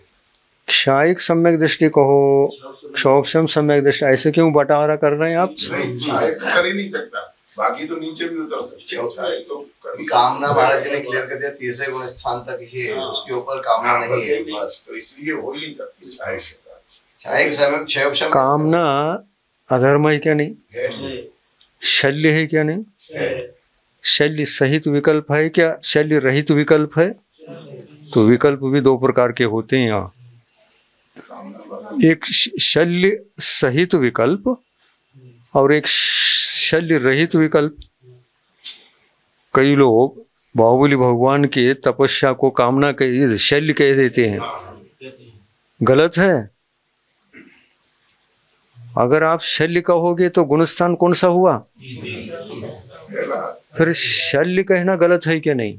क्षायक सम्यक दृष्टि कहो, क्षौक्षम सम्यक दृष्टि, ऐसे क्यों बंटवारा कर रहे हैं आप? नहीं, क्षायक तो कर ही नहीं सकता, बाकी तो नीचे भी उतर सकते हैं। क्षायक तो कर ही कामना महाराज जी ने क्लियर कर दिया, तीसरे गुण स्थान तक ही है, उसके ऊपर कामना नहीं है बस। तो इसलिए हो ही नहीं सकती क्षायक के साथ। क्षायक सम्यक क्षयक्षम कामना अधर्म है क्या नहीं? है। शल्य है क्या नहीं? है। शल्य सहित विकल्प है क्या? शल्य रहित विकल्प है? तो विकल्प भी दो प्रकार के होते हैं यहाँ, एक शल्य सहित विकल्प और एक शल्य रहित विकल्प। कई लोग बाहुबली भगवान के तपस्या को कामना के शल्य कह देते हैं, गलत है। अगर आप शल्य कहोगे तो गुणस्थान कौन सा हुआ? फिर शल्य कहना गलत है क्या नहीं?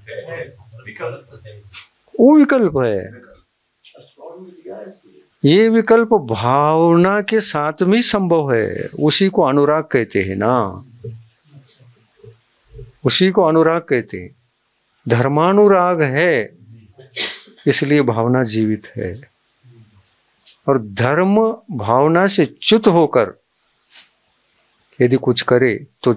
वो विकल्प है। ये विकल्प भावना के साथ में संभव है, उसी को अनुराग कहते हैं ना, उसी को अनुराग कहते हैं। धर्मानुराग है इसलिए भावना जीवित है, और धर्म भावना से च्युत होकर यदि कुछ करे तो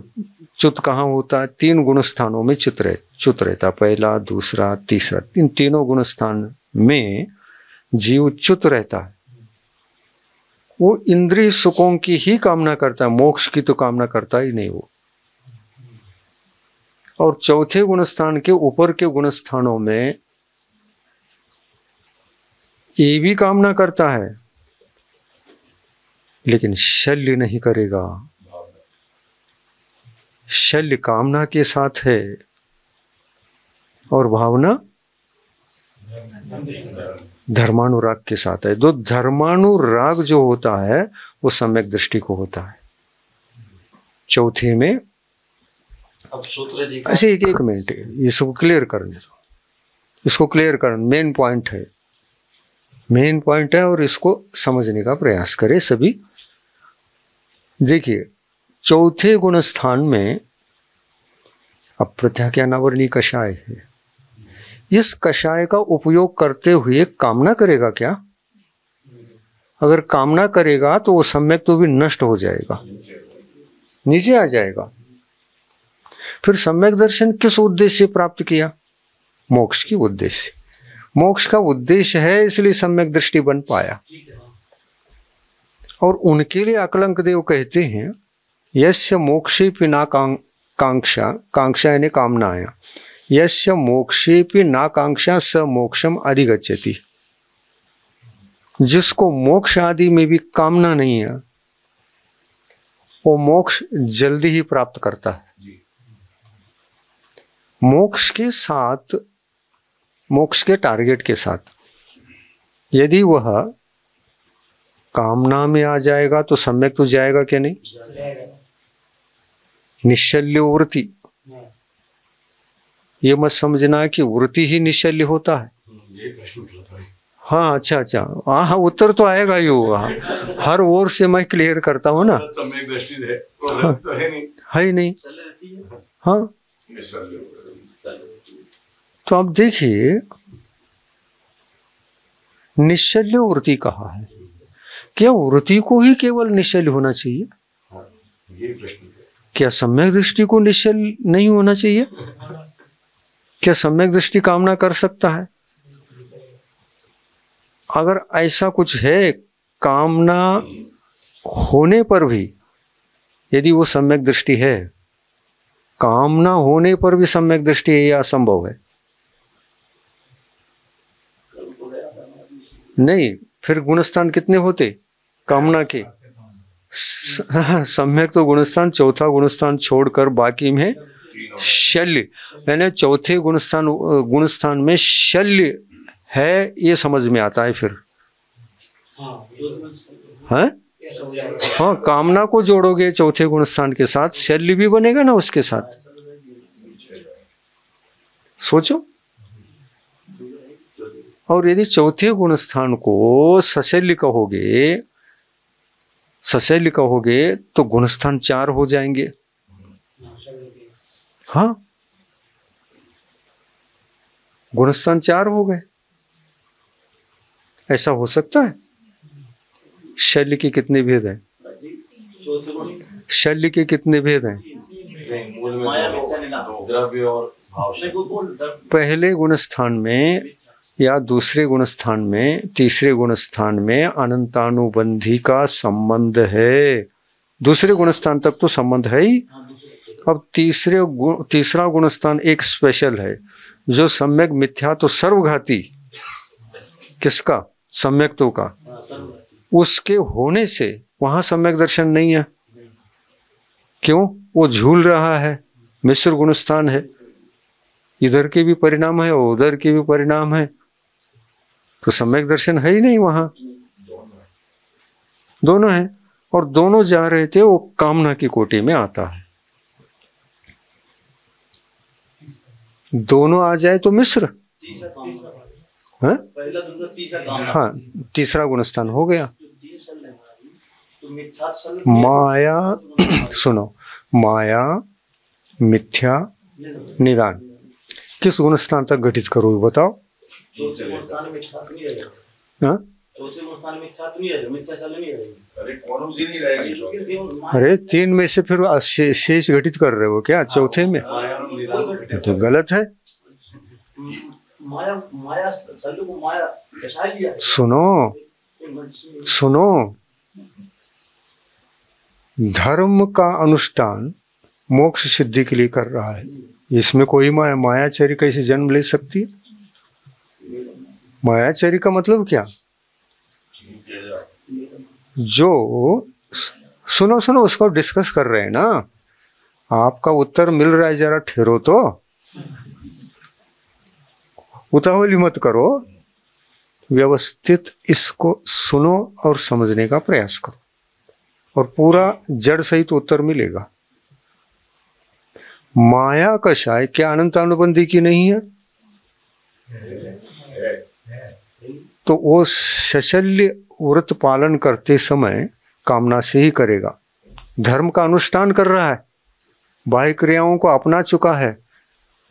च्युत कहाँ होता है? तीन गुण स्थानों में च्युत रहता, पहला, दूसरा, तीसरा। इन तीनों गुण स्थान में जीव च्युत रहता है। वो इंद्रिय सुखों की ही कामना करता है, मोक्ष की तो कामना करता ही नहीं वो। और चौथे गुण स्थान के ऊपर के गुण स्थानों में ये भी कामना करता है, लेकिन शल्य नहीं करेगा। शल्य कामना के साथ है और भावना धर्मानुराग के साथ है। तो धर्मानुराग जो होता है वो सम्यक दृष्टि को होता है। चौथे में अब सूत्र जी ऐसे एक मिनट इसको क्लियर करने दो, इसको क्लियर कर, मेन पॉइंट है, मेन पॉइंट है, और इसको समझने का प्रयास करें सभी। देखिए चौथे गुण स्थान में अब प्रत्याख्यानावरणी कषाय है। इस कषाय का उपयोग करते हुए कामना करेगा क्या? अगर कामना करेगा तो वो सम्यक तो भी नष्ट हो जाएगा, नीचे आ जाएगा। फिर सम्यक दर्शन किस उद्देश्य से प्राप्त किया? मोक्ष की उद्देश्य। मोक्ष का उद्देश्य है इसलिए सम्यक दृष्टि बन पाया। और उनके लिए अकलंक देव कहते हैं यस्य मोक्षेपि ना कांक्षा, कांक्षा यानी कामनाया, यस्य मोक्षेपि ना कांक्षा स मोक्षम अधिगच्छति। जिसको मोक्ष आदि में भी कामना नहीं है वो मोक्ष जल्दी ही प्राप्त करता है। मोक्ष के साथ, मोक्ष के टारगेट के साथ यदि वह कामना में आ जाएगा तो सम्यक तो जाएगा क्या नहीं? निश्चल्य वृत्ति, ये मत समझना कि वृत्ति ही निश्चल्य होता है। हाँ अच्छा अच्छा, हाँ हाँ उत्तर तो आएगा ही होगा। हर ओर से मैं क्लियर करता हूँ ना। सम्यक दृष्टि है तो है नहीं, है ही नहीं। हाँ तो आप देखिए निश्चल्य वृत्ति कहा है, क्या वृत्ति को ही केवल निश्चल होना चाहिए? ये प्रश्न है। क्या सम्यक दृष्टि को निश्चल नहीं होना चाहिए? क्या सम्यक दृष्टि कामना कर सकता है? अगर ऐसा कुछ है, कामना होने पर भी यदि वो सम्यक दृष्टि है, कामना होने पर भी सम्यक दृष्टि है, यह असंभव है। नहीं, फिर गुणस्थान कितने होते कामना के? सम्यक तो गुणस्थान, चौथा गुणस्थान छोड़कर बाकी में शल्य, यानी चौथे गुणस्थान में शल्य है, ये समझ में आता है। फिर है हाँ, कामना को जोड़ोगे चौथे गुणस्थान के साथ, शल्य भी बनेगा ना उसके साथ। सोचो। और यदि चौथे गुण स्थान को सशल्य कहोगे तो गुण स्थान 4 हो जाएंगे। हाँ, गुण स्थान 4 हो गए। ऐसा हो सकता है? शल्य के कितने भेद हैं? शल्य के कितने भेद हैं? द्रव्य और भाव। पहले गुण स्थान में या दूसरे गुण स्थान में, तीसरे गुण स्थान में अनंतानुबंधी का संबंध है। दूसरे गुण स्थान तक तो संबंध है ही। अब तीसरा गुण स्थान एक स्पेशल है जो सम्यक मिथ्या तो सर्वघाती, किसका? सम्यक्तों का। उसके होने से वहां सम्यक दर्शन नहीं है। क्यों? वो झूल रहा है, मिश्र गुण स्थान है, इधर के भी परिणाम है और उधर के भी परिणाम है, तो सम्यक दर्शन है ही नहीं वहां। दोनों है और दोनों जा रहे थे, वो कामना की कोटि में आता है। दोनों आ जाए तो मिश्र, हाँ, हाँ, तीसरा गुण स्थान हो गया। माया सुनो, माया मिथ्या निदान किस गुण स्थान तक घटित करो बताओ? हाँ? अरे 3 में से फिर शेष घटित कर रहे हो क्या चौथे में? तो गलत है। सुनो, धर्म का अनुष्ठान मोक्ष सिद्धि के लिए कर रहा है, इसमें कोई मायाचारी कैसे जन्म ले सकती है? मायाचारी का मतलब क्या? जो सुनो उसको डिस्कस कर रहे हैं ना, आपका उत्तर मिल रहा है, जरा ठहरो तो, उतावली मत करो, व्यवस्थित इसको सुनो और समझने का प्रयास करो और पूरा जड़ सहित उत्तर मिलेगा। माया कषाय क्या अनंतानुबंधी की नहीं है? तो वो शल्य व्रत पालन करते समय कामना से ही करेगा। धर्म का अनुष्ठान कर रहा है, बाह्य क्रियाओं को अपना चुका है,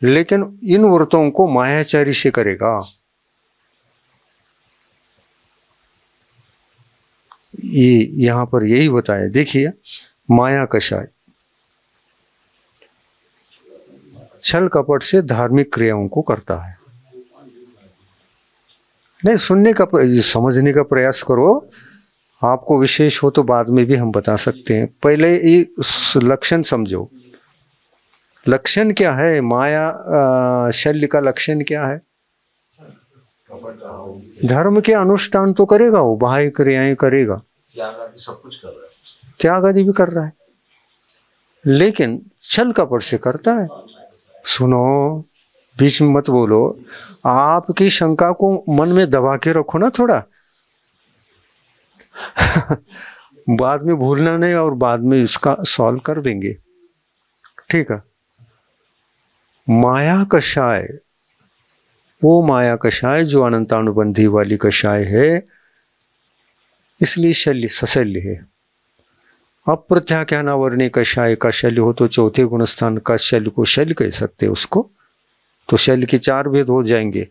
लेकिन इन व्रतों को मायाचारी से करेगा। ये यहां पर यही बताया, देखिए, माया कषाय छल कपट से धार्मिक क्रियाओं को करता है। नहीं, सुनने का, समझने का प्रयास करो। आपको विशेष हो तो बाद में भी हम बता सकते हैं, पहले ये लक्षण समझो। लक्षण क्या है? माया शल्य का लक्षण क्या है? धर्म के अनुष्ठान तो करेगा, वो बाह्य क्रियाएं करेगा, त्याग आदि सब कुछ कर रहा है, त्याग आदि भी कर रहा है, लेकिन छल कपट से करता है। सुनो, बीच में मत बोलो, आपकी शंका को मन में दबा के रखो ना थोड़ा बाद में भूलना नहीं, और बाद में इसका सॉल्व कर देंगे, ठीक है? माया कषाय, वो माया कषाय जो अनंतानुबंधी वाली कषाय है, इसलिए शल्य सशल्य है। अप्रत्याख्यानावर्णी कषाय का शल्य हो तो चौथे गुण स्थान का शल्य को शल्य कह सकते उसको, तो शल्य के 4 भेद हो जाएंगे।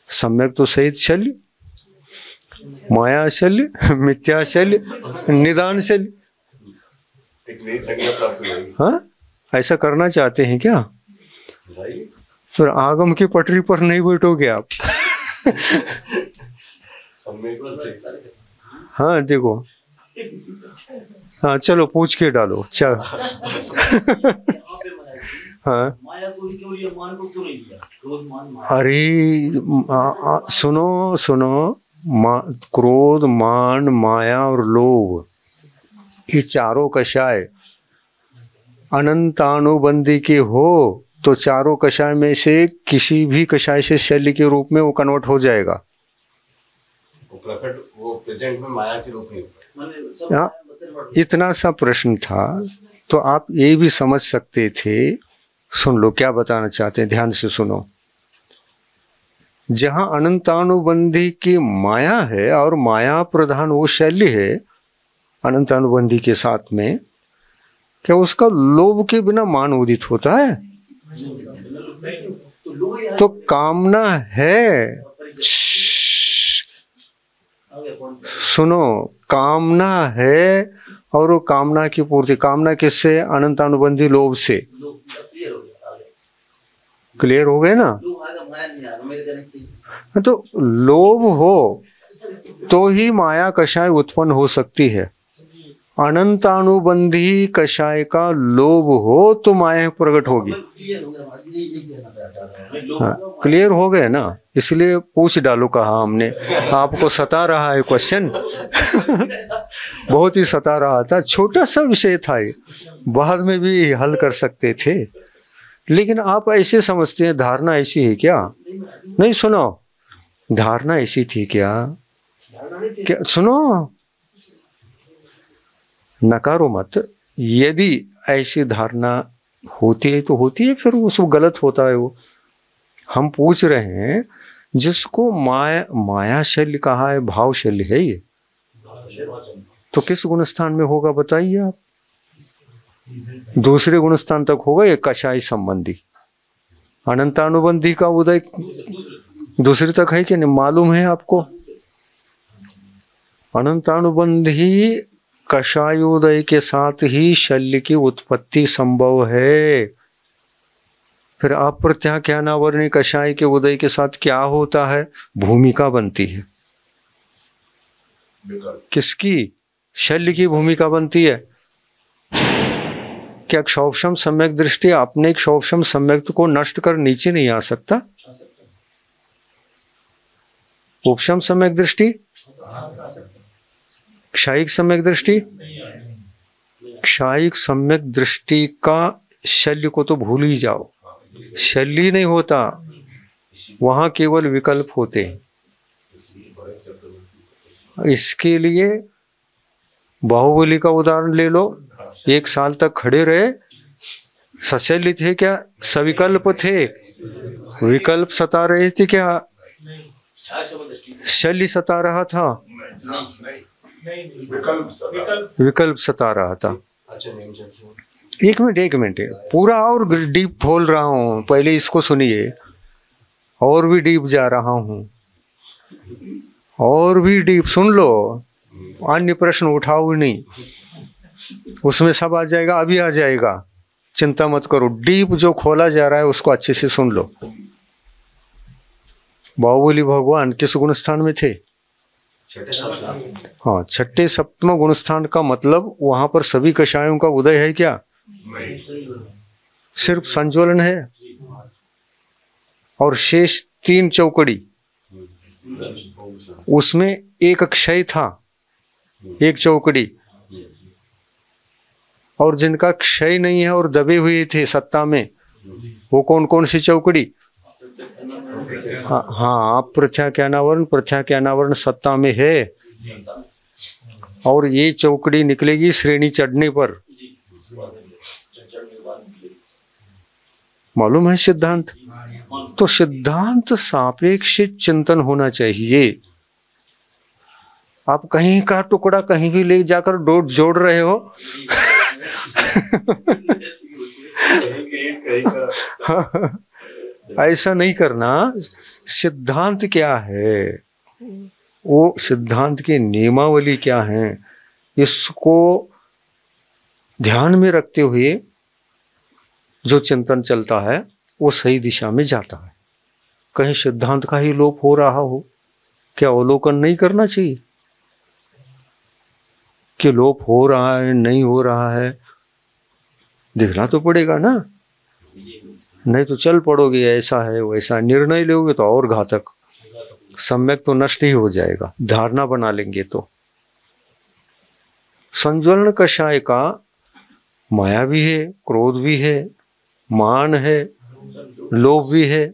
सम्यक तो सहित शल्य, माया शल्य, मिथ्या शल्य, निदान शल्य। एक नई संज्ञा प्राप्त हो जाएगी। हाँ, ऐसा करना चाहते हैं क्या? फिर आगम की पटरी पर नहीं बैठोगे आप हाँ देखो, हाँ चलो पूछ के डालो, चल हाँ। अरे सुनो, क्रोध, मान, माया और लोभ, ये चारों कषाय अनंतानुबंधी के हो तो चारों कषाय में से किसी भी कषाय से शल्य के रूप में वो कन्वर्ट हो जाएगा। वो प्रेजेंट में माया के रूप में। इतना सा प्रश्न था तो आप ये भी समझ सकते थे सुन लो क्या बताना चाहते हैं, ध्यान से सुनो। जहां अनंतानुबंधी की माया है और माया प्रधान वो शैली है अनंतानुबंधी के साथ में, क्या उसका लोभ के बिना मान उदित होता है? तो कामना है, सुनो, कामना है और वो कामना की पूर्ति, कामना किससे? अनंतानुबंधी लोभ से। क्लियर हो गए ना? तो लोभ हो तो ही माया कषाय उत्पन्न हो सकती है। अनंतानुबंधी कषाय का लोभ हो तो माया प्रकट होगी। हाँ, क्लियर हो गए ना? इसलिए पूछ डालो कहा हमने, आपको सता रहा है क्वेश्चन। बहुत ही सता रहा था, छोटा सा विषय था ये, बाद में भी हल कर सकते थे, लेकिन आप ऐसे समझते हैं धारणा ऐसी है क्या? नहीं, सुनो, धारणा ऐसी थी क्या? क्या सुनो, नकारो मत। यदि ऐसी धारणा होती है तो होती है, फिर उसको गलत होता है वो। हम पूछ रहे हैं जिसको माया शैली कहा है, भाव शैली है ये, तो किस गुणस्थान में होगा बताइए आप? दूसरे गुणस्थान तक होगा ये कषाय संबंधी। अनंतानुबंधी का उदय दूसरे तक है कि नहीं मालूम है आपको? अनंतानुबंधी कषायोदय के साथ ही शल्य की उत्पत्ति संभव है। फिर अप्रत्याख्यानावरणीय कषाय के उदय के साथ क्या होता है? भूमिका बनती है। किसकी? शल्य की भूमिका बनती है। क्या क्षौभशम सम्यक दृष्टि अपने क्षौभशम सम्यक को नष्ट कर नीचे नहीं आ सकता? उपशम सम्यक दृष्टि, क्षायिक सम्यक दृष्टि, क्षायिक सम्यक दृष्टि का शल्य को तो भूल ही जाओ, शल्य नहीं होता, वहां केवल विकल्प होते हैं। इसके लिए बाहुबली का उदाहरण ले लो, 1 साल तक खड़े रहे, सशल्य थे क्या? सविकल्प थे। विकल्प सता रहे थे क्या? शल्य सता रहा था, विकल्प सता रहा था। एक मिनट, पूरा और डीप खोल रहा हूं, पहले इसको सुनिए, और भी डीप जा रहा हूं, और भी डीप सुन लो। अन्य प्रश्न उठाओ नहीं, उसमें सब आ जाएगा, अभी आ जाएगा, चिंता मत करो। डीप जो खोला जा रहा है उसको अच्छे से सुन लो। बाहुबली भगवान किस गुण स्थान में थे? हाँ, छठे सप्तम गुण स्थान का मतलब वहां पर सभी कषायों का उदय है क्या? सिर्फ संज्वलन है, और शेष 3 चौकड़ी, उसमें एक क्षय था, एक चौकड़ी, और जिनका क्षय नहीं है और दबे हुए थे सत्ता में, वो कौन कौन सी चौकड़ी? हाँ, प्रत्याख्यानावरण, प्रत्याख्यानावरण सत्ता में है, और ये चौकड़ी निकलेगी श्रेणी चढ़ने पर। मालूम है सिद्धांत? तो सिद्धांत सापेक्ष चिंतन होना चाहिए। आप कहीं का टुकड़ा कहीं भी ले जाकर डोट जोड़ रहे हो। ऐसा नहीं करना। सिद्धांत क्या है, वो सिद्धांत की नियमावली क्या है, इसको ध्यान में रखते हुए जो चिंतन चलता है वो सही दिशा में जाता है। कहीं सिद्धांत का ही लोप हो रहा हो, क्या अवलोकन नहीं करना चाहिए कि लोप हो रहा है नहीं हो रहा है? देखना तो पड़ेगा ना, नहीं तो चल पड़ोगे ऐसा है वैसा, निर्णय लोगे तो और घातक, सम्यक तो नष्ट ही हो जाएगा। धारणा बना लेंगे तो। संज्वलन कषाय का माया भी है, क्रोध भी है, मान है, लोभ भी है,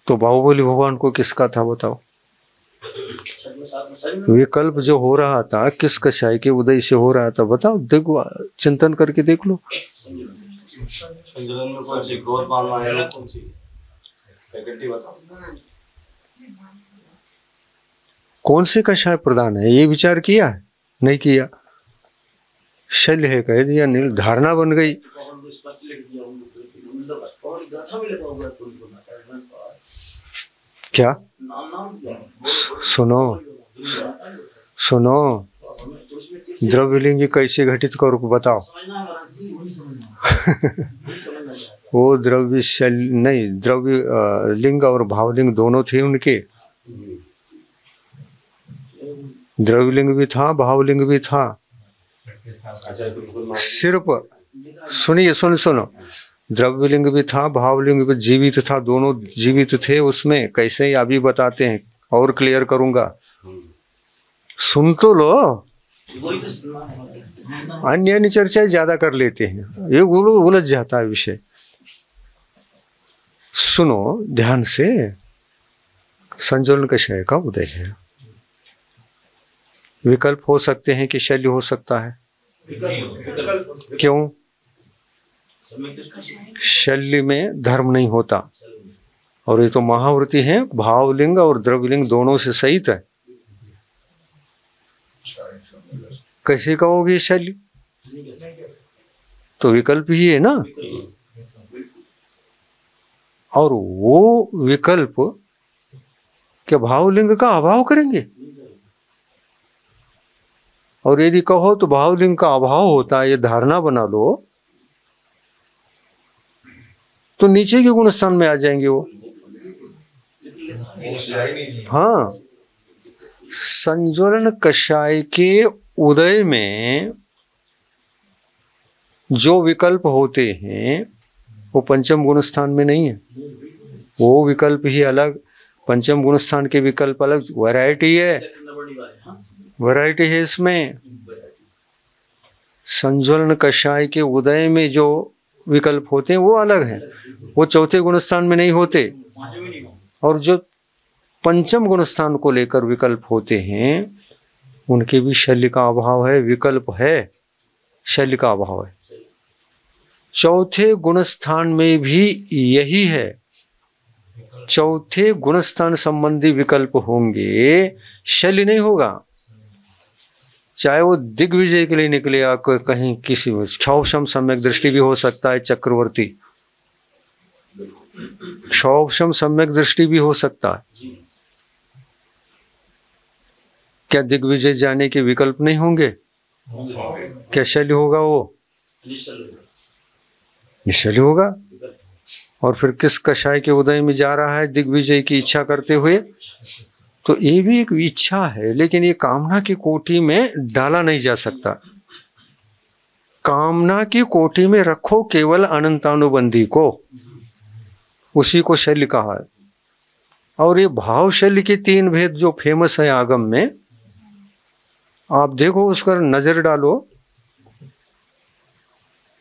तो बाहुबली भगवान को किसका था बताओ? विकल्प जो हो रहा था किस कषाय के उदय से हो रहा था बताओ? देखो, चिंतन करके देख लो। संतुलन में कौन सी ग्रोथ भावना है, कौन सी फैकल्टी बताओ। कौन से कषाय प्रधान है ये विचार किया है? नहीं किया। शल्य है कह दिया, नील धारणा बन गई। क्या सुनो सुनो, द्रव्यलिंग कैसे घटित करो बताओ। वो द्रव्य शल्य नहीं, द्रव्य लिंग और भावलिंग दोनों थे उनके। द्रव्यलिंग भी था, भावलिंग भी था। सिर्फ सुनिए, सुनो, द्रव्यलिंग भी था, भावलिंग भी जीवित था, दोनों जीवित थे उसमें। कैसे अभी बताते हैं और क्लियर करूंगा, सुन तो लो। अन्य चर्चाएं ज्यादा कर लेते हैं, ये उलझ जाता है विषय। सुनो ध्यान से, संजोलन कषाय का उदय है। विकल्प हो सकते हैं कि शल्य हो सकता है। क्यों? शल्य में धर्म नहीं होता, और ये तो महावृत्ति है, भावलिंग और द्रव्यलिंग दोनों से सहित है। कैसे कहोगे शल्य? तो विकल्प ही है ना। और वो विकल्प क्या भावलिंग का अभाव करेंगे? और यदि कहो तो भावलिंग का अभाव होता है, ये धारणा बना लो, तो नीचे के गुण स्थान में आ जाएंगे वो। हाँ, संज्वलन कषाय के उदय में जो विकल्प होते हैं वो पंचम गुण स्थान में नहीं है। वो विकल्प ही अलग, पंचम गुण स्थान के विकल्प अलग। वैरायटी है, वैरायटी है इसमें। संज्वलन कषाय के उदय में जो विकल्प होते हैं वो अलग है, वो चौथे गुण स्थान में नहीं होते। और जो पंचम गुण स्थान को लेकर विकल्प होते हैं उनके भी शल्य का अभाव है, विकल्प है, शल्य का अभाव है। चौथे गुण स्थान में भी यही है, चौथे गुण स्थान संबंधी विकल्प होंगे, शल्य नहीं होगा। चाहे वो दिग्विजय के लिए निकले या कहीं किसी क्षौभशम सम्यक दृष्टि भी हो सकता है, चक्रवर्ती क्षौभशम सम्यक दृष्टि भी हो सकता है। क्या दिग्विजय जाने के विकल्प नहीं होंगे? क्या शल्य होगा? वो निश्चल्य होगा। और फिर किस कषाय के उदय में जा रहा है दिग्विजय की इच्छा करते हुए? तो ये भी एक इच्छा है, लेकिन ये कामना की कोटि में डाला नहीं जा सकता। कामना की कोटि में रखो केवल अनंतानुबंधी को, उसी को शल्य कहा है। और ये भाव शल्य के तीन भेद जो फेमस है आगम में, आप देखो उस पर नजर डालो।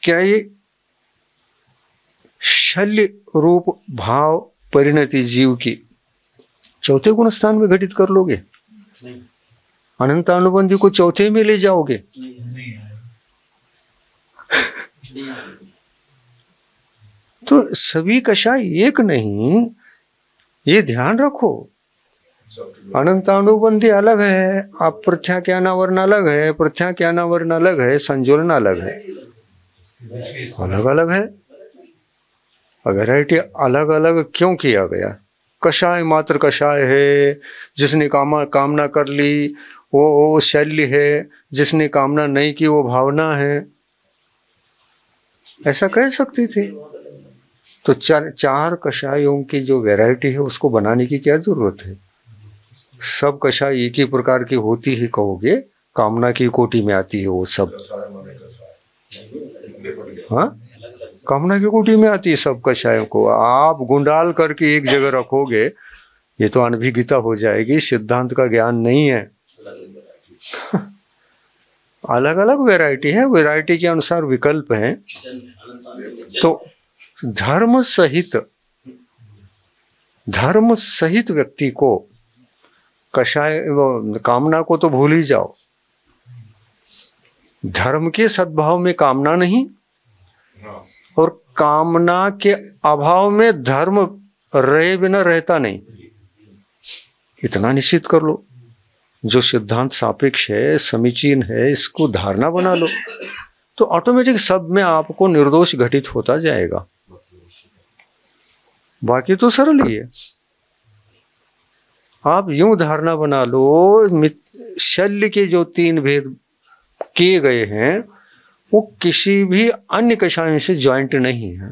क्या ये शल्य रूप भाव परिणति जीव की चौथे गुण स्थान में घटित कर लोगे? अनंत अनुबंधी को चौथे में ले जाओगे? तो सभी कषाय एक नहीं, ये ध्यान रखो। अनंतानुबंधी अलग है, आप प्रत्याख्यानावरण अलग है, प्रत्याख्यानावरण अलग है, संजोलन अलग है, अलग अलग है। वैरायटी अलग अलग क्यों किया गया? कषाय मात्र कषाय है, जिसने कामना कर ली वो शल्य है, जिसने कामना नहीं की वो भावना है, ऐसा कह सकती थी। तो चार कषायों की जो वैरायटी है उसको बनाने की क्या जरूरत है? सब कषाय एक ही प्रकार की होती है कहोगे? कामना की कोटि में आती है वो सब। हाँ, कामना की कोटि में आती है सब कषायों को। आप गुंडाल करके एक जगह रखोगे, ये तो अनभिज्ञता हो जाएगी, सिद्धांत का ज्ञान नहीं है। अलग अलग वैरायटी है, वैरायटी के अनुसार विकल्प हैं। तो धर्म सहित व्यक्ति को कषाय कामना को तो भूल ही जाओ। धर्म के सद्भाव में कामना नहीं, और कामना के अभाव में धर्म रहे बिना रहता नहीं, इतना निश्चित कर लो। जो सिद्धांत सापेक्ष है, समीचीन है, इसको धारणा बना लो तो ऑटोमेटिक सब में आपको निर्दोष घटित होता जाएगा। बाकी तो सरल ही है। आप यूं धारणा बना लो, शल्य के जो 3 भेद किए गए हैं वो किसी भी अन्य कषायों से ज्वाइंट नहीं है।